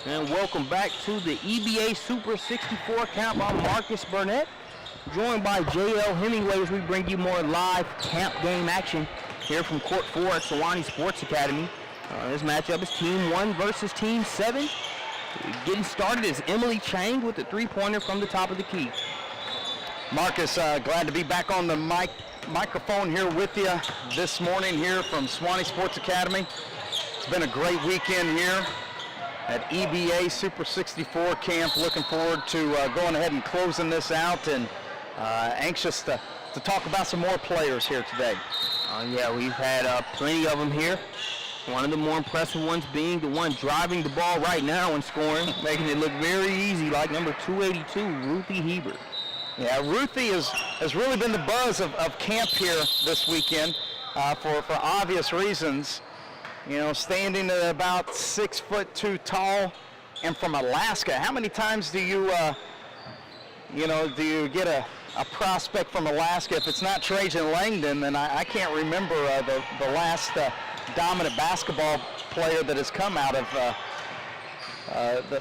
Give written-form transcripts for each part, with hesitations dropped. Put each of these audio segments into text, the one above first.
And welcome back to the EBA Super 64 camp. I'm Marcus Burnett, joined by J.L. Hemingway as we bring you more live camp game action here from Court 4 at Sewanee Sports Academy. This matchup is Team 1 versus Team 7. Getting started is Emily Chang with the three-pointer from the top of the key. Marcus, glad to be back on the microphone here with you this morning here from Sewanee Sports Academy. It's been a great weekend here at EBA Super 64 camp. Looking forward to going ahead and closing this out, and anxious to talk about some more players here today. Yeah, we've had plenty of them here. One of the more impressive ones being the one driving the ball right now and scoring, making it look very easy, like number 282, Ruthie Hebert. Yeah, Ruthie has really been the buzz of camp here this weekend for obvious reasons. You know, standing at about 6'2" tall, and from Alaska. How many times do you get a prospect from Alaska? If it's not Trajan Langdon, then I can't remember the last dominant basketball player that has come out of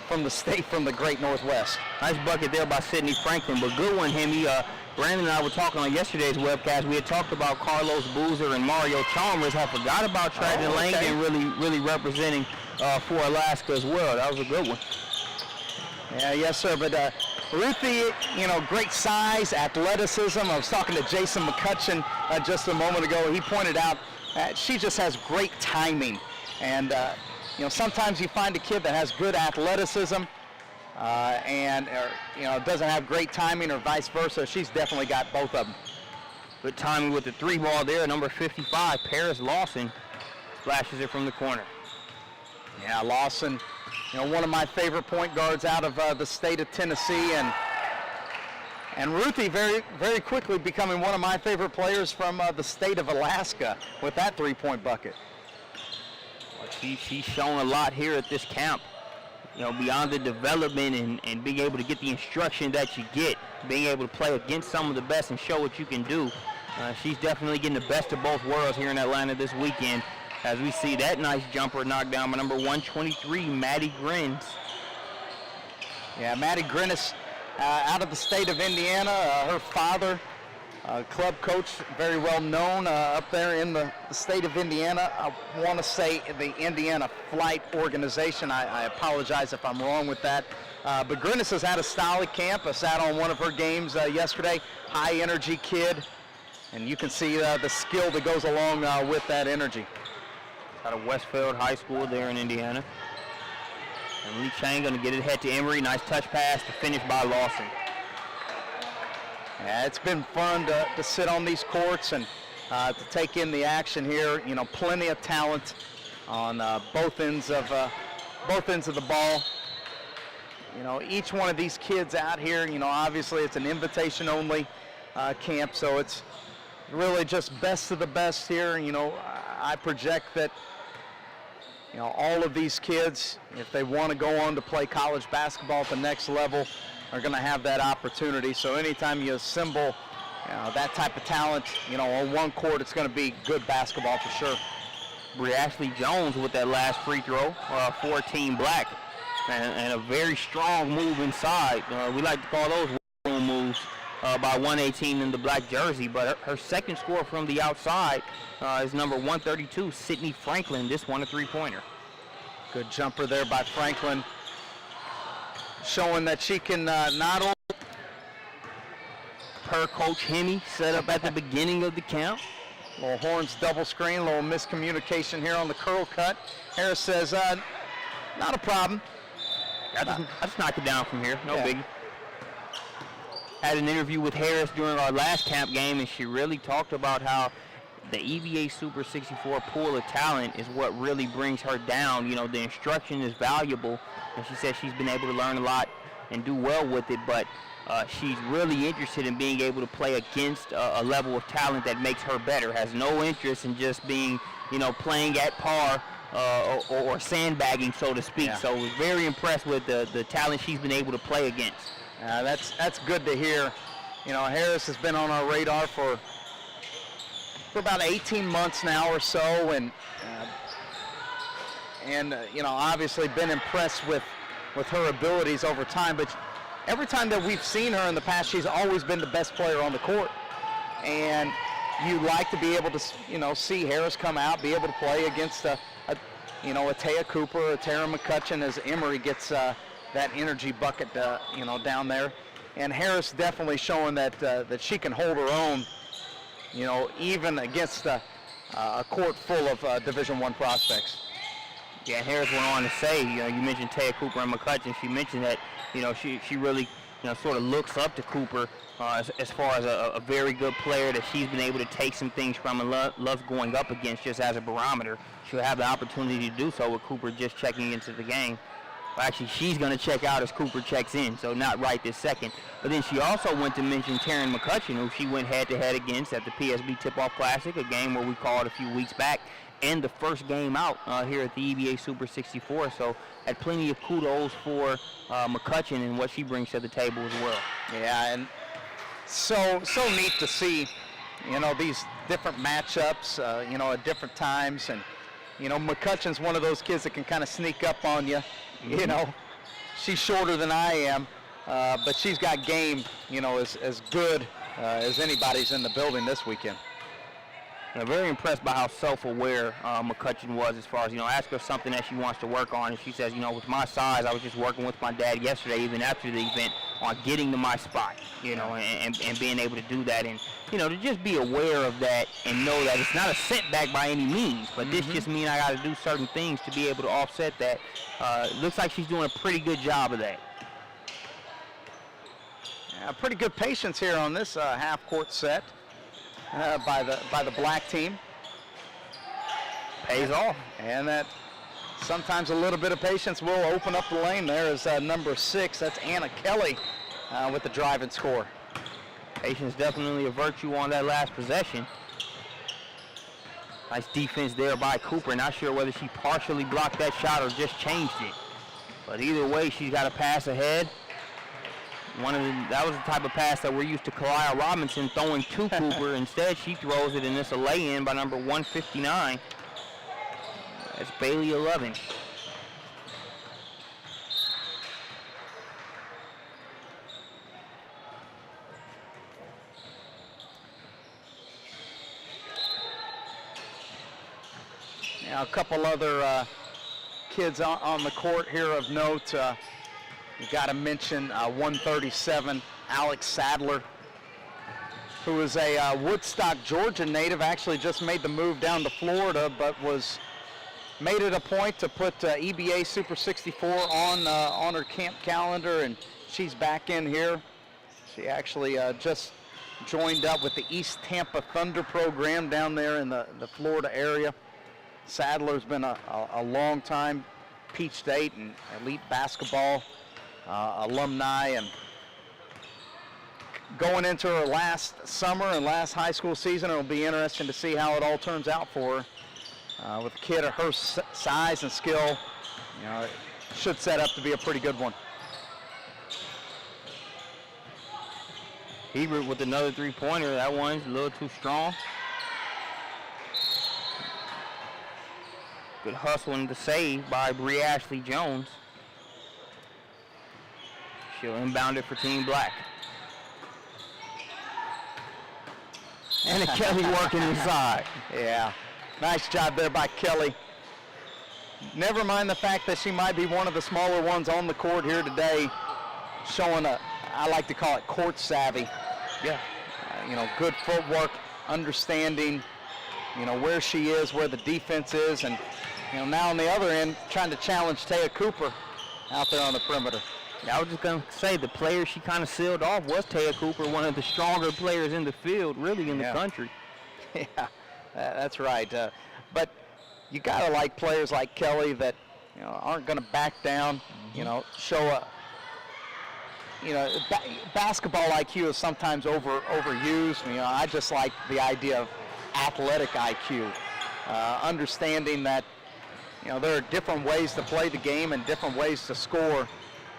from the state, from the great Northwest. Nice bucket there by Sydney Franklin, but good one, Hemi. Brandon and I were talking on yesterday's webcast. We had talked about Carlos Boozer and Mario Chalmers. I forgot about Trajan Langdon really representing for Alaska as well. That was a good one. Yeah, yes, sir. But Ruthie, great size, athleticism. I was talking to Jason McCutcheon just a moment ago. He pointed out she just has great timing. And, sometimes you find a kid that has good athleticism and doesn't have great timing, or vice versa. She's definitely got both of them. Good timing with the three ball there. Number 55, Paris Lawson, splashes it from the corner. Yeah, Lawson, one of my favorite point guards out of the state of Tennessee, and Ruthie very, very quickly becoming one of my favorite players from the state of Alaska with that three-point bucket. Well, she's shown a lot here at this camp, beyond the development and being able to get the instruction that you get, being able to play against some of the best and show what you can do. She's definitely getting the best of both worlds here in Atlanta this weekend, as we see that nice jumper knocked down by number 123, Maddie Grins. Yeah, Maddie Grins out of the state of Indiana. Her father, club coach, very well known up there in the state of Indiana. I want to say the Indiana Flight Organization. I apologize if I'm wrong with that. But Grins has had a solid camp. I sat on one of her games yesterday. High energy kid. And you can see the skill that goes along with that energy. Out of Westfield High School there in Indiana. And Lee Chang going to get it ahead to Emery. Nice touch pass to finish by Lawson. Yeah, it's been fun to sit on these courts and to take in the action here. Plenty of talent on both ends of the ball. Each one of these kids out here, obviously it's an invitation-only camp, so it's really just best of the best here. I project that all of these kids, if they want to go on to play college basketball at the next level, are going to have that opportunity. So anytime you assemble that type of talent, on one court, it's going to be good basketball for sure. Brie Ashley Jones with that last free throw for Team Black, and a very strong move inside. We like to call those room moves by 118 in the black jersey, but her second score from the outside is number 132, Sydney Franklin. This one a three-pointer. Good jumper there by Franklin, showing that she can not only per Coach Hemi set up at the beginning of the camp. Little Horns double screen, little miscommunication here on the curl cut. Harris says, not a problem. I just knock it down from here, no biggie. Had an interview with Harris during our last camp game, and she really talked about how the EBA Super 64 pool of talent is what really brings her down. The instruction is valuable, and she said she's been able to learn a lot and do well with it, but she's really interested in being able to play against a level of talent that makes her better, has no interest in just being, playing at par or sandbagging, so to speak. Yeah. So I was very impressed with the talent she's been able to play against. That's good to hear. Harris has been on our radar for for about 18 months now or so, and you know, obviously been impressed with her abilities over time. But every time that we've seen her in the past, she's always been the best player on the court. And you like to be able to, you know, see Harris come out, be able to play against a Taya Cooper or Tara McCutcheon as Emory gets that energy bucket, you know, down there. And Harris definitely showing that she can hold her own, you know, even against a court full of Division I prospects. Yeah, Harris went on to say, you know, you mentioned Taya Cooper and McCutcheon. She mentioned that, you know, she really, you know, sort of looks up to Cooper as far as a very good player that she's been able to take some things from and loves going up against just as a barometer. She'll have the opportunity to do so with Cooper just checking into the game. Well, actually, she's going to check out as Cooper checks in, so not right this second. But then she also went to mention Taryn McCutcheon, who she went head-to-head against at the PSB Tip-Off Classic, a game where we called a few weeks back, and the first game out here at the EBA Super 64. So had plenty of kudos for McCutcheon and what she brings to the table as well. Yeah, and so neat to see, you know, these different matchups, you know, at different times. And, you know, McCutcheon's one of those kids that can kind of sneak up on you. Mm-hmm. You know, she's shorter than I am, but she's got game, you know, as good as anybody's in the building this weekend. I'm very impressed by how self-aware McCutcheon was as far as, you know, ask her something that she wants to work on. And she says, you know, with my size, I was just working with my dad yesterday, even after the event, on getting to my spot, you know, and being able to do that. And, you know, to just be aware of that and know that it's not a setback by any means, but this just means I got to do certain things to be able to offset that. Looks like she's doing a pretty good job of that. Yeah, pretty good patience here on this half-court set. By the black team. Pays off. And that sometimes a little bit of patience will open up the lane. There is number 6. That's Anna Kelly with the drive and score. Patience definitely a virtue on that last possession. Nice defense there by Cooper. Not sure whether she partially blocked that shot or just changed it. But either way, she's got a pass ahead. That was the type of pass that we're used to Kalaya Robinson throwing to Cooper. Instead, she throws it, and it's a lay-in by number 159. That's Bailey 11. Now, a couple other kids on the court here of note. You got to mention 137, Alex Sadler, who is a Woodstock, Georgia native. Actually just made the move down to Florida, but made it a point to put EBA Super 64 on her camp calendar, and she's back in here. She actually just joined up with the East Tampa Thunder program down there in the Florida area. Sadler's been a long time Peach State and elite basketball alumni, and going into her last summer and last high school season, it'll be interesting to see how it all turns out for her. With a kid of her size and skill, you know, it should set up to be a pretty good one. Hebert with another three-pointer. That one's a little too strong. Good hustling to save by Bree Ashley Jones. She'll inbound it for Team Black. And Kelly working inside. Yeah, nice job there by Kelly. Never mind the fact that she might be one of the smaller ones on the court here today, showing I like to call it court savvy. Yeah. You know, good footwork, understanding, you know, where she is, where the defense is, and, you know, now on the other end, trying to challenge Taya Cooper out there on the perimeter. Yeah, I was just going to say, the player she kind of sealed off was Taya Cooper, one of the stronger players in the field, really, in the country. Yeah, that's right. But you got to like players like Kelly that, you know, aren't going to back down, you know, show you know, basketball IQ is sometimes overused. You know, I just like the idea of athletic IQ, understanding that, you know, there are different ways to play the game and different ways to score.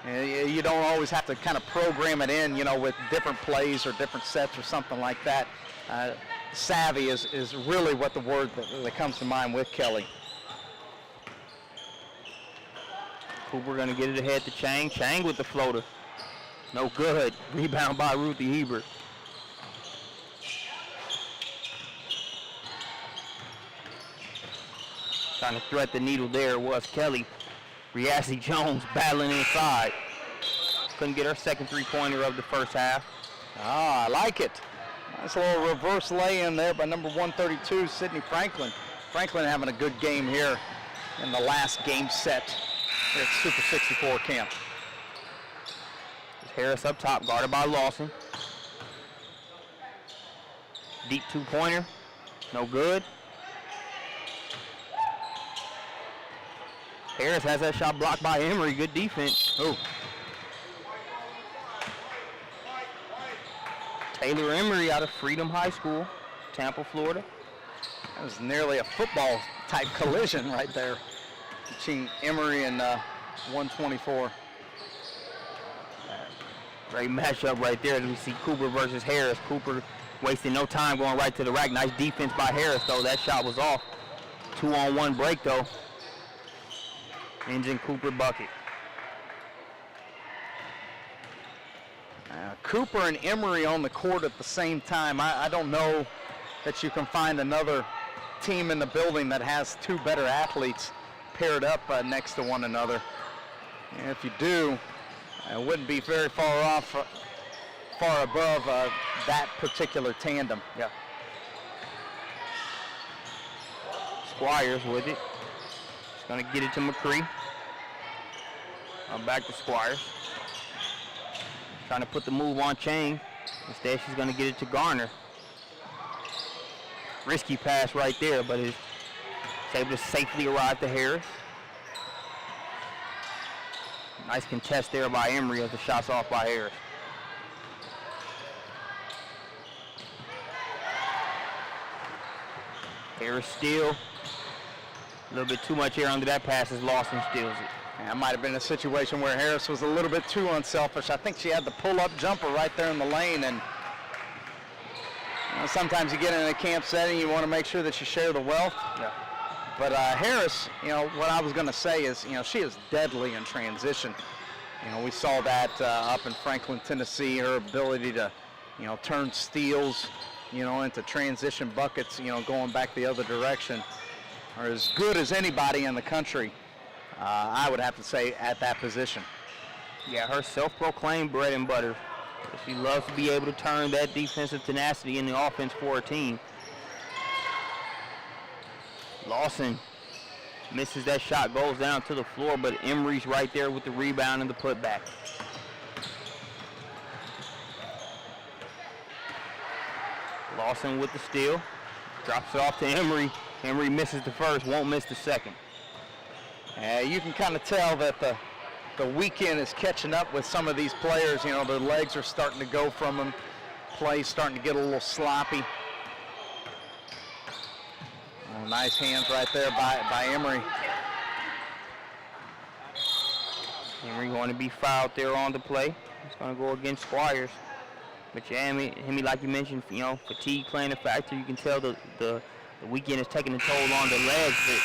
You don't always have to kind of program it in, you know, with different plays or different sets or something like that. savvy is really what the word that comes to mind with Kelly. Cooper going to get it ahead to Chang. Chang with the floater. No good. Rebound by Ruthie Hebert. Trying to thread the needle there was Kelly. Riassi Jones battling inside. Couldn't get her second three-pointer of the first half. Ah, I like it. Nice little reverse lay-in there by number 132, Sydney Franklin. Franklin having a good game here in the last game set here at Super 64 camp. Harris up top, guarded by Lawson. Deep two-pointer, no good. Harris has that shot blocked by Emery, good defense. Ooh. Taylor Emery out of Freedom High School, Tampa, Florida. That was nearly a football type collision right there between Emery and 124. Great matchup right there. We see Cooper versus Harris. Cooper wasting no time going right to the rack. Nice defense by Harris, though. That shot was off. 2-on-1 break, though. Ends in Cooper bucket. Cooper and Emery on the court at the same time. I don't know that you can find another team in the building that has two better athletes paired up next to one another. And if you do, it wouldn't be very far above that particular tandem. Yeah. Squires with it. She's going to get it to McCree. Back to Squires. Trying to put the move on Chang. Instead, she's going to get it to Garner. Risky pass right there, but it's able to safely arrive to Harris. Nice contest there by Emery as the shot's off by Harris. Harris steal. A little bit too much air under that pass as Lawson steals it. That might have been a situation where Harris was a little bit too unselfish. I think she had the pull-up jumper right there in the lane, and sometimes you get in a camp setting, you want to make sure that you share the wealth. Yeah. But Harris, what I was going to say is, she is deadly in transition. We saw that up in Franklin, Tennessee, her ability to, turn steals, into transition buckets, going back the other direction, are as good as anybody in the country. I would have to say at that position. Yeah, her self-proclaimed bread and butter. She loves to be able to turn that defensive tenacity in the offense for her team. Lawson misses that shot, goes down to the floor, but Emery's right there with the rebound and the putback. Lawson with the steal, drops it off to Emery. Emery misses the first, won't miss the second. You can kind of tell that the weekend is catching up with some of these players. Their legs are starting to go from them. Play starting to get a little sloppy. Oh, nice hands right there by Emery. Emery going to be fouled there on the play. It's going to go against Squires. But yeah, Hemi, like you mentioned, fatigue playing a factor. You can tell the weekend is taking a toll on the legs. But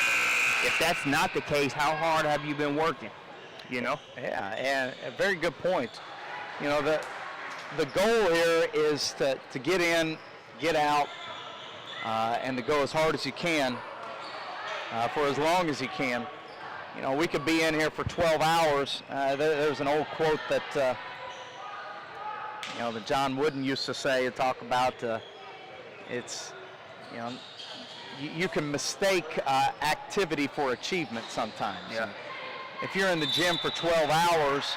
if that's not the case, how hard have you been working? Yeah, and a very good point. The goal here is to get in, get out, and to go as hard as you can for as long as you can. We could be in here for 12 hours. There's an old quote that that John Wooden used to say, talk about it's, you can mistake activity for achievement sometimes. Yeah. If you're in the gym for 12 hours,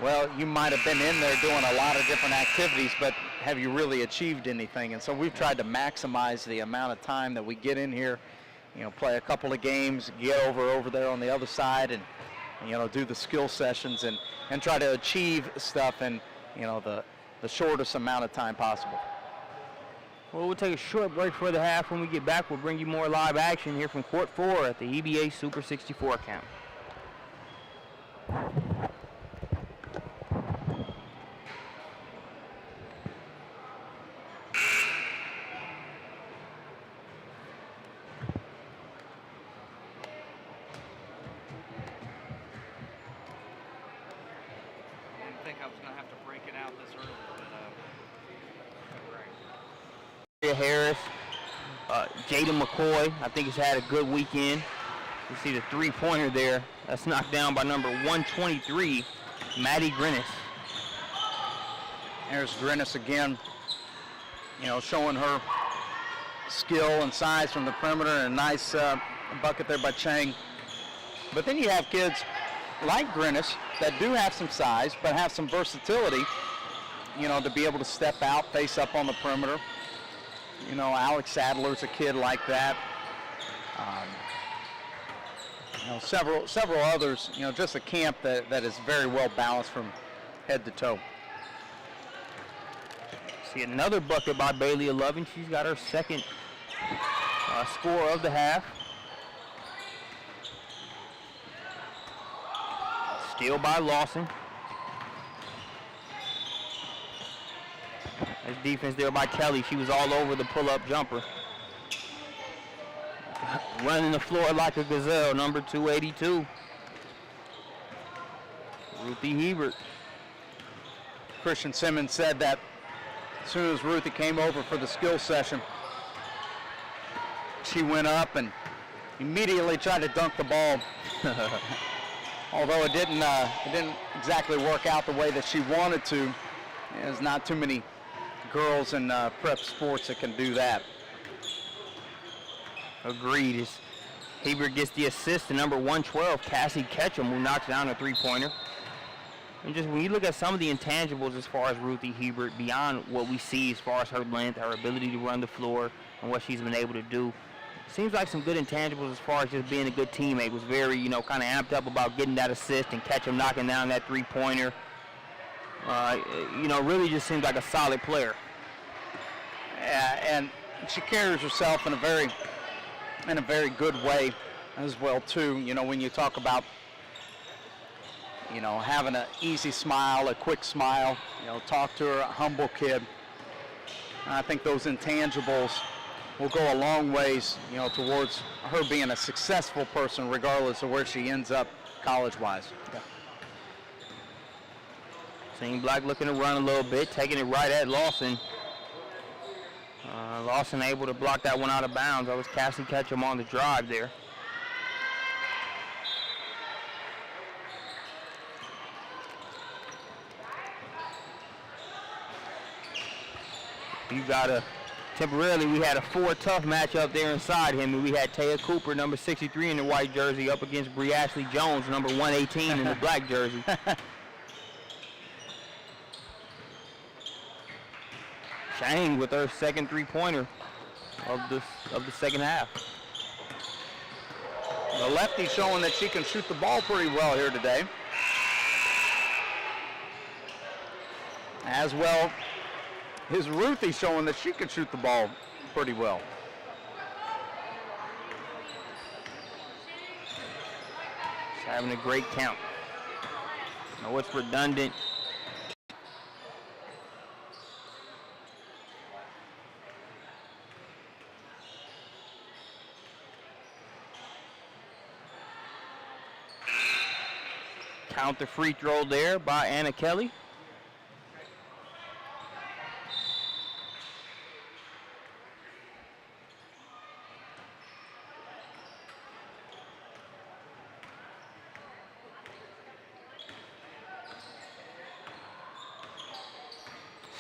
well, you might have been in there doing a lot of different activities, but have you really achieved anything? And so we've tried to maximize the amount of time that we get in here, play a couple of games, get over there on the other side, and do the skill sessions and try to achieve stuff in the shortest amount of time possible. Well, we'll take a short break for the half. When we get back, we'll bring you more live action here from Court 4 at the EBA Super 64 camp. Victoria Harris, Jada McCoy, I think has had a good weekend. You see the three-pointer there. That's knocked down by number 123, Maddie Grinnis. There's Grinnis again, you know, showing her skill and size from the perimeter, and a nice bucket there by Chang. But then you have kids like Grinnis that do have some size but have some versatility, you know, to be able to step out, face up on the perimeter. You know, Alex Sadler's a kid like that. You know, several others, you know, just a camp that is very well balanced from head to toe. See another bucket by Bailey Loving. She's got her second score of the half. Steal by Lawson. There's defense there by Kelly. She was all over the pull-up jumper. Running the floor like a gazelle, number 282. Ruthie Hebert. Christian Simmons said that as soon as Ruthie came over for the skill session, she went up and immediately tried to dunk the ball. Although it didn't exactly work out the way that she wanted to. There's not too many girls in prep sports that can do that. Agreed. As Hebert gets the assist to number 112, Cassie Ketchum, who knocks down a three-pointer. And just when you look at some of the intangibles as far as Ruthie Hebert, beyond what we see as far as her length, her ability to run the floor, and what she's been able to do, seems like some good intangibles as far as just being a good teammate. Was very, you know, kind of amped up about getting that assist and Ketchum knocking down that three-pointer. You know, really just seems like a solid player. Yeah, and she carries herself in a very good way as well too. You know, when you talk about, you know, having an easy smile, a quick smile, you know, talk to her, a humble kid. I think those intangibles will go a long ways, you know, towards her being a successful person regardless of where she ends up college-wise. Yeah. Seeing Black looking to run a little bit, taking it right at Lawson. Lawson able to block that one out of bounds. That was Cassie Ketchum on the drive there. You got a temporarily, we had a 4 tough matchup there inside him, and we had Taya Cooper, number 63 in the white jersey, up against Bree Ashley Jones, number 118 in the black jersey. Chang with her second three-pointer of the second half. The lefty showing that she can shoot the ball pretty well here today. As well, is Ruthie showing that she can shoot the ball pretty well. She's having a great count. Know it's redundant. Count the free throw there by Anna Kelly.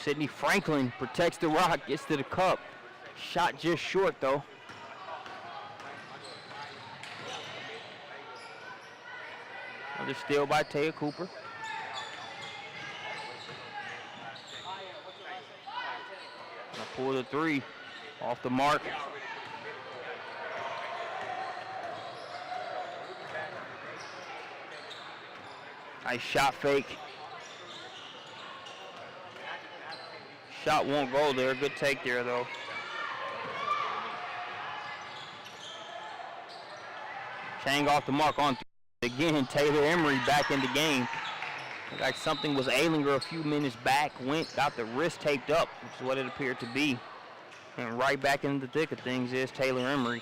Sydney Franklin protects the rock, gets to the cup. Shot just short though. Another steal by Taya Cooper. Gonna pull the three off the mark. Nice shot fake. Shot won't go there. Good take there though. Chang off the mark on again. Taylor Emery back in the game. Looked like something was ailing her a few minutes back. Got the wrist taped up, which is what it appeared to be. And right back in the thick of things is Taylor Emery.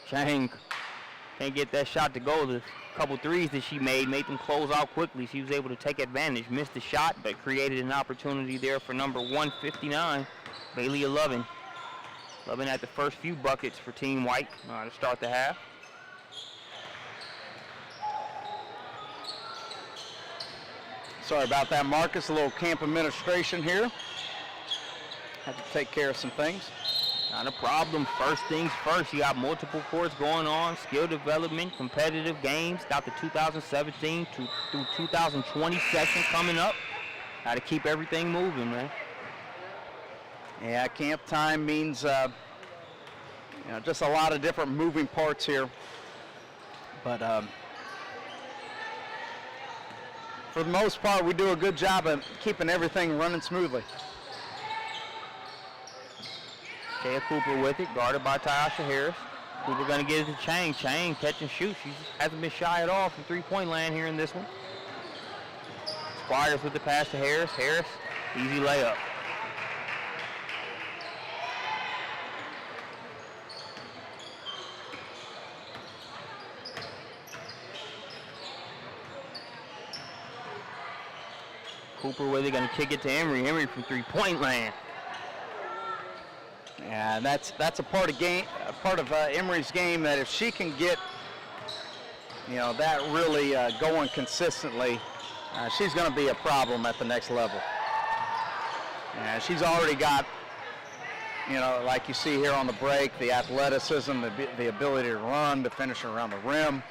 Chang can't get that shot to go. The couple threes that she made them close out quickly. She was able to take advantage, missed the shot, but created an opportunity there for number 159, Bailey Lovin. Lovin at the first few buckets for Team White to start the half. Sorry about that, Marcus. A little camp administration here. Had to take care of some things. Not a problem. First things first. You got multiple courts going on, skill development, competitive games. Got the 2017 through 2020 session coming up. Got to keep everything moving, man. Yeah, camp time means just a lot of different moving parts here. But for the most part, we do a good job of keeping everything running smoothly. Kaya Cooper with it, guarded by Tyasha Harris. Cooper going to get it to Chang. Chang catch and shoot. She hasn't been shy at all from three-point land here in this one. Squires with the pass to Harris. Harris, easy layup. Cooper with it, going to kick it to Emery. Emery from three-point land. Yeah, that's a part of Emery's game that if she can get, that really going consistently, she's going to be a problem at the next level. And she's already got, like you see here on the break, the athleticism, the ability to run, to finish around the rim.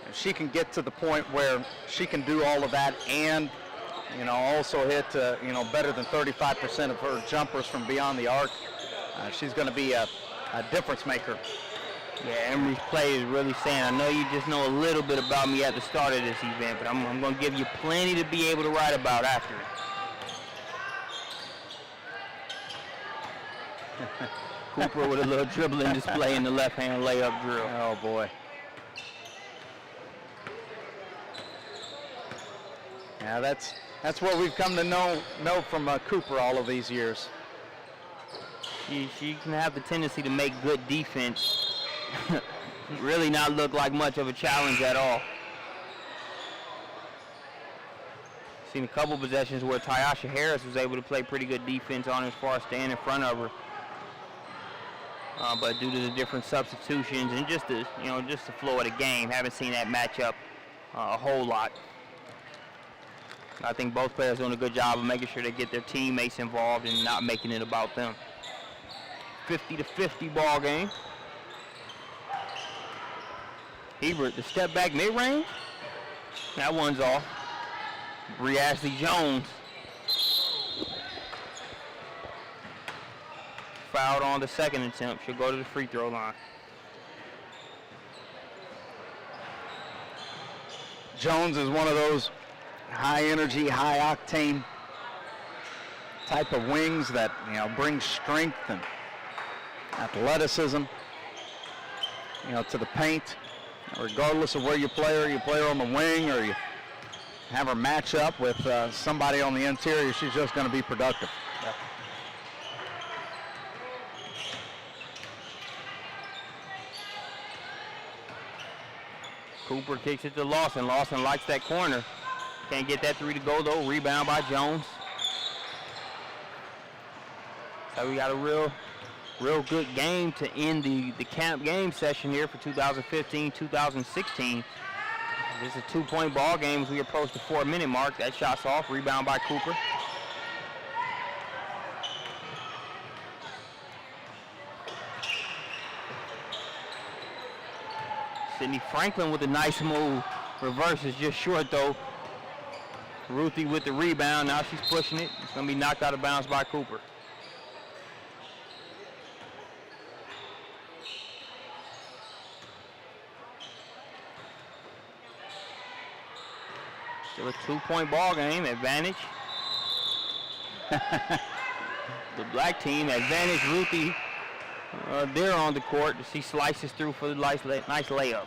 If she can get to the point where she can do all of that and also hit, better than 35% of her jumpers from beyond the arc, she's going to be a difference maker. Yeah, Emery's play is really saying, I know you just know a little bit about me at the start of this event, but I'm going to give you plenty to be able to write about after it. Cooper with a little dribbling display in the left-hand layup drill. Oh, boy. Yeah, that's what we've come to know from Cooper all of these years. She can have the tendency to make good defense really not look like much of a challenge at all. Seen a couple possessions where Tyasha Harris was able to play pretty good defense on as far as staying in front of her. But due to the different substitutions and just the flow of the game, haven't seen that matchup a whole lot. I think both players doing a good job of making sure they get their teammates involved and not making it about them. 50-50 ball game. Hebert, the step back mid-range. That one's off. Bree Ashley Jones. Fouled on the second attempt. She'll go to the free throw line. Jones is one of those high energy, high octane type of wings that brings strength and athleticism to the paint. Regardless of where you play her on the wing or you have her match up with somebody on the interior, she's just going to be productive. Yeah. Cooper kicks it to Lawson. Lawson likes that corner. Can't get that three to go though. Rebound by Jones. So we got a real good game to end the camp game session here for 2015-2016. This is a 2-point ball game as we approach the 4-minute mark. That shot's off. Rebound by Cooper. Sydney Franklin with a nice move. Reverse is just short though. Ruthie with the rebound. Now she's pushing it. It's going to be knocked out of bounds by Cooper. Still a 2-point ball game. Advantage. The black team. Advantage Ruthie. They're on the court. She slices through for the nice layup.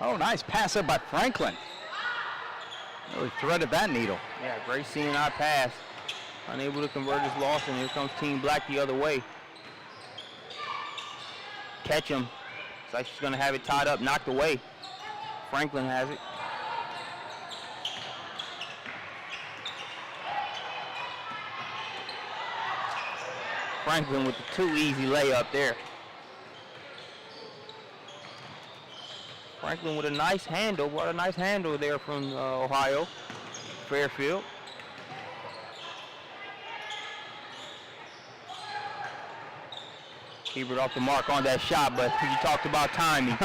Oh, nice pass up by Franklin. Really threaded that needle. Yeah, great seeing our pass. Unable to convert his Lawson. Here comes Team Black the other way. catch him. It's like she's going to have it tied up, knocked away. Franklin has it. Franklin with the too easy layup there. Franklin with a nice handle. What a nice handle there from Ohio. Fairfield. Hebert off the mark on that shot, but you talked about timing.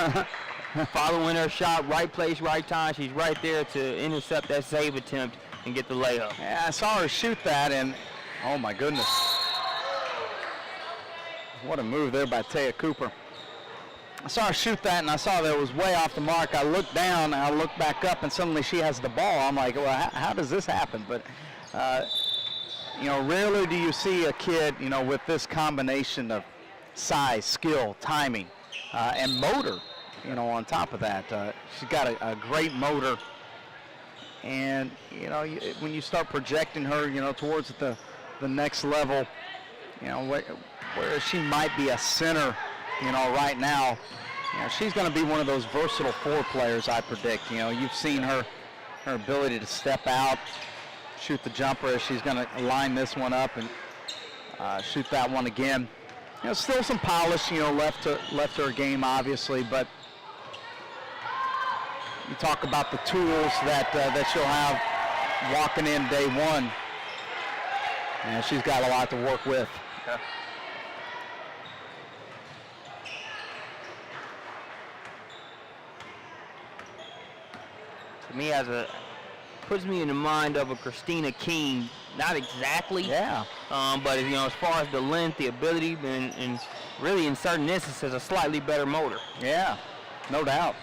Following her shot, right place, right time. She's right there to intercept that save attempt and get the layup. Yeah, I saw her shoot that, and oh my goodness. What a move there by Taya Cooper. I saw her shoot that, and I saw that it was way off the mark. I looked down, and I looked back up, and suddenly she has the ball. I'm like, well, how does this happen? But, you know, rarely do you see a kid, you know, with this combination of size, skill, timing, and motor, you know, on top of that. She's got a great motor. And, you know, when you start projecting her, you know, towards the next level, you know, where she might be a center, you know, right now, you know, she's going to be one of those versatile four players, I predict. You know, you've seen her ability to step out, shoot the jumper. She's going to line this one up and shoot that one again. You know, still some polish, you know, left to her game, obviously, but you talk about the tools that she'll have walking in day one, and she's got a lot to work with. Yeah. To me, puts me in the mind of a Christina King. Not exactly. Yeah. But you know, as far as the length, the ability, and really in certain instances, a slightly better motor. Yeah, no doubt.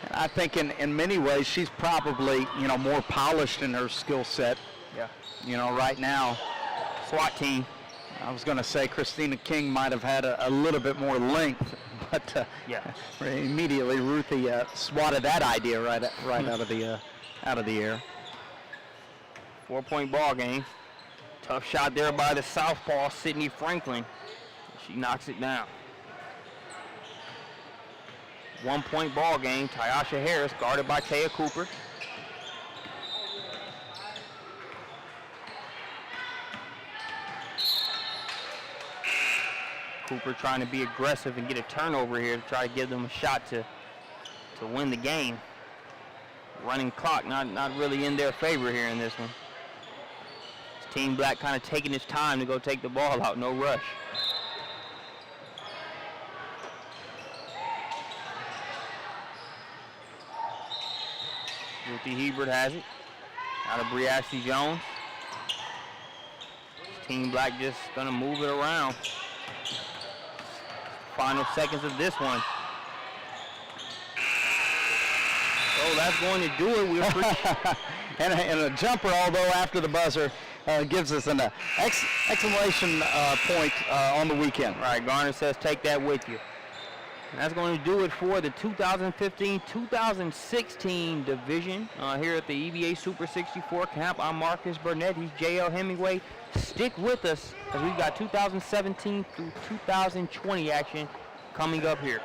And I think in many ways she's probably, you know, more polished in her skill set. Yeah. You know, right now. SWAT team. I was going to say Christina King might have had a little bit more length, but yeah. Immediately Ruthie swatted that idea right out of the air. 4-point ball game. Tough shot there by the southpaw Sydney Franklin. She knocks it down. 1-point ball game. Tyasha Harris guarded by Taya Cooper. Cooper trying to be aggressive and get a turnover here to try to give them a shot to win the game. Running clock not really in their favor here in this one. It's Team Black kind of taking its time to go take the ball out, no rush. Ruthie Hebert has it. Out of Brie Ashley Jones. Team Black just gonna move it around. Final seconds of this one. Oh, that's going to do it. and a jumper, although after the buzzer, gives us an exclamation point on the weekend. All right, Garner says take that with you. And that's going to do it for the 2015-2016 division here at the EBA Super 64 camp. I'm Marcus Burnett. He's J.L. Hemingway. Stick with us as we've got 2017 through 2020 action coming up here.